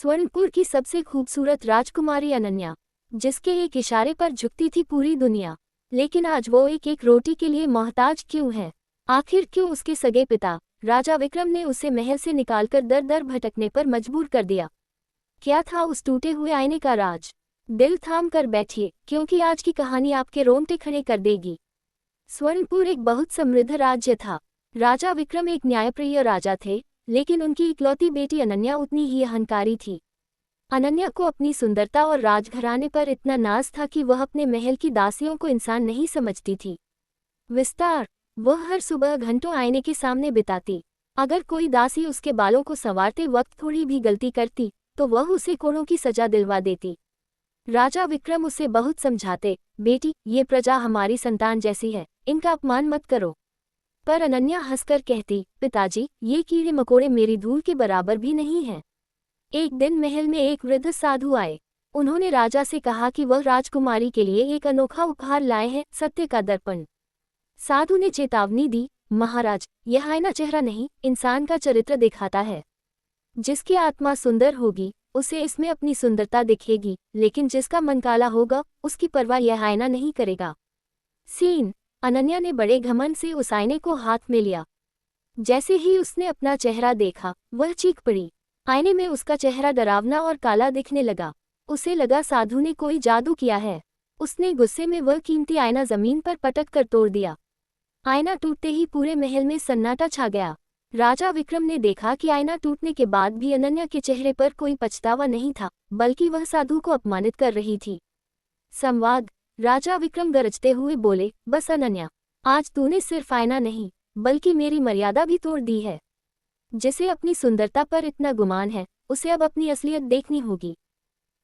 स्वर्णपुर की सबसे खूबसूरत राजकुमारी अनन्या, जिसके एक इशारे पर झुकती थी पूरी दुनिया। लेकिन आज वो एक एक रोटी के लिए मोहताज क्यों है? आखिर क्यों उसके सगे पिता राजा विक्रम ने उसे महल से निकालकर दर दर भटकने पर मजबूर कर दिया? क्या था उस टूटे हुए आईने का राज? दिल थाम कर बैठिए, क्योंकि आज की कहानी आपके रोंगटे खड़े कर देगी। स्वर्णपुर एक बहुत समृद्ध राज्य था। राजा विक्रम एक न्यायप्रिय राजा थे, लेकिन उनकी इकलौती बेटी अनन्या उतनी ही अहंकारी थी। अनन्या को अपनी सुंदरता और राजघराने पर इतना नाज था कि वह अपने महल की दासियों को इंसान नहीं समझती थी। विस्तार, वह हर सुबह घंटों आईने के सामने बिताती। अगर कोई दासी उसके बालों को संवारते वक्त थोड़ी भी गलती करती, तो वह उसे कोड़ों की सजा दिलवा देती। राजा विक्रम उसे बहुत समझाते, बेटी, ये प्रजा हमारी संतान जैसी है, इनका अपमान मत करो। पर अनन्या हंसकर कहती, पिताजी, ये कीड़े मकोड़े मेरी धूल के बराबर भी नहीं हैं। एक दिन महल में एक वृद्ध साधु आए। उन्होंने राजा से कहा कि वह राजकुमारी के लिए एक अनोखा उपहार लाए हैं, सत्य का दर्पण। साधु ने चेतावनी दी, महाराज, यह आईना चेहरा नहीं, इंसान का चरित्र दिखाता है। जिसकी आत्मा सुंदर होगी, उसे इसमें अपनी सुंदरता दिखेगी, लेकिन जिसका मन काला होगा, उसकी परवाह यह आईना नहीं करेगा। सीन, अनन्या ने बड़े घमंड से उस आईने को हाथ में लिया। जैसे ही उसने अपना चेहरा देखा, वह चीख पड़ी। आईने में उसका चेहरा डरावना और काला दिखने लगा। उसे लगा साधु ने कोई जादू किया है। उसने गुस्से में वह कीमती आईना जमीन पर पटक कर तोड़ दिया। आईना टूटते ही पूरे महल में सन्नाटा छा गया। राजा विक्रम ने देखा कि आईना टूटने के बाद भी अनन्या के चेहरे पर कोई पछतावा नहीं था, बल्कि वह साधु को अपमानित कर रही थी। संवाद, राजा विक्रम गरजते हुए बोले, बस अनन्या, आज तूने सिर्फ आईना नहीं, बल्कि मेरी मर्यादा भी तोड़ दी है। जिसे अपनी सुंदरता पर इतना गुमान है, उसे अब अपनी असलियत देखनी होगी।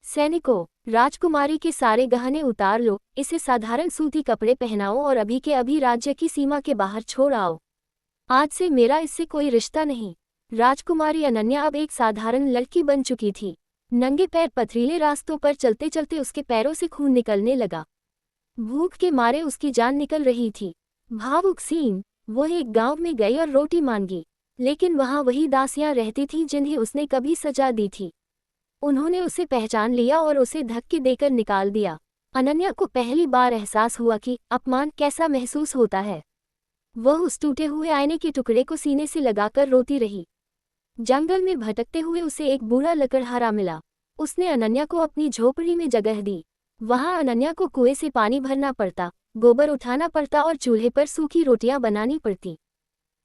सैनिकों, राजकुमारी के सारे गहने उतार लो, इसे साधारण सूती कपड़े पहनाओ और अभी के अभी राज्य की सीमा के बाहर छोड़ आओ। आज से मेरा इससे कोई रिश्ता नहीं। राजकुमारी अनन्या अब एक साधारण लड़की बन चुकी थी। नंगे पैर पथरीले रास्तों पर चलते चलते उसके पैरों से खून निकलने लगा। भूख के मारे उसकी जान निकल रही थी। भावुक सीन, वह एक गांव में गई और रोटी मांगी, लेकिन वहां वही दासियां रहती थीं जिन्हें उसने कभी सजा दी थी। उन्होंने उसे पहचान लिया और उसे धक्के देकर निकाल दिया। अनन्या को पहली बार एहसास हुआ कि अपमान कैसा महसूस होता है। वह उस टूटे हुए आईने के टुकड़े को सीने से लगाकर रोती रही। जंगल में भटकते हुए उसे एक बूढ़ा लकड़हारा मिला। उसने अनन्या को अपनी झोपड़ी में जगह दी। वहां अनन्या को कुएं से पानी भरना पड़ता, गोबर उठाना पड़ता और चूल्हे पर सूखी रोटियां बनानी पड़ती।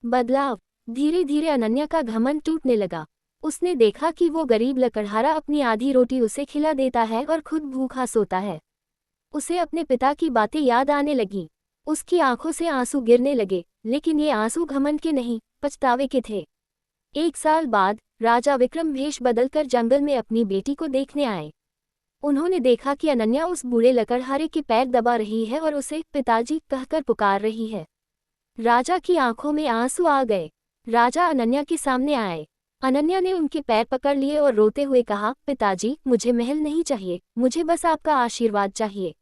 बदलाव, धीरे धीरे अनन्या का घमंड टूटने लगा। उसने देखा कि वो गरीब लकड़हारा अपनी आधी रोटी उसे खिला देता है और खुद भूखा सोता है। उसे अपने पिता की बातें याद आने लगी। उसकी आंखों से आंसू गिरने लगे, लेकिन ये आंसू घमंड के नहीं, पछतावे के थे। 1 साल बाद राजा विक्रम भेष बदलकर जंगल में अपनी बेटी को देखने आए। उन्होंने देखा कि अनन्या उस बूढ़े लकड़हारे के पैर दबा रही है और उसे पिताजी कहकर पुकार रही है। राजा की आंखों में आंसू आ गए। राजा अनन्या के सामने आए। अनन्या ने उनके पैर पकड़ लिए और रोते हुए कहा, पिताजी, मुझे महल नहीं चाहिए, मुझे बस आपका आशीर्वाद चाहिए।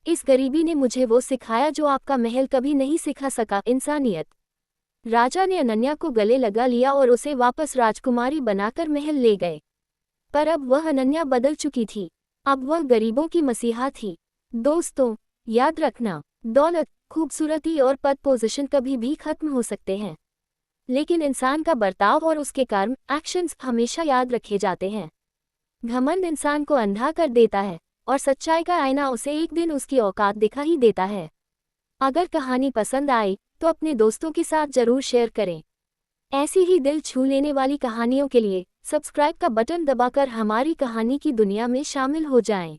इस गरीबी ने मुझे वो सिखाया जो आपका महल कभी नहीं सिखा सका, इंसानियत। राजा ने अनन्या को गले लगा लिया और उसे वापस राजकुमारी बनाकर महल ले गए। पर अब वह अनन्या बदल चुकी थी। अब वह गरीबों की मसीहा थी। दोस्तों, याद रखना, दौलत, खूबसूरती और पद पोजीशन कभी भी खत्म हो सकते हैं, लेकिन इंसान का बर्ताव और उसके कर्म, एक्शंस हमेशा याद रखे जाते हैं। घमंड इंसान को अंधा कर देता है, और सच्चाई का आईना उसे एक दिन उसकी औकात दिखा ही देता है। अगर कहानी पसंद आई तो अपने दोस्तों के साथ जरूर शेयर करें। ऐसी ही दिल छू लेने वाली कहानियों के लिए सब्सक्राइब का बटन दबाकर हमारी कहानी की दुनिया में शामिल हो जाएं।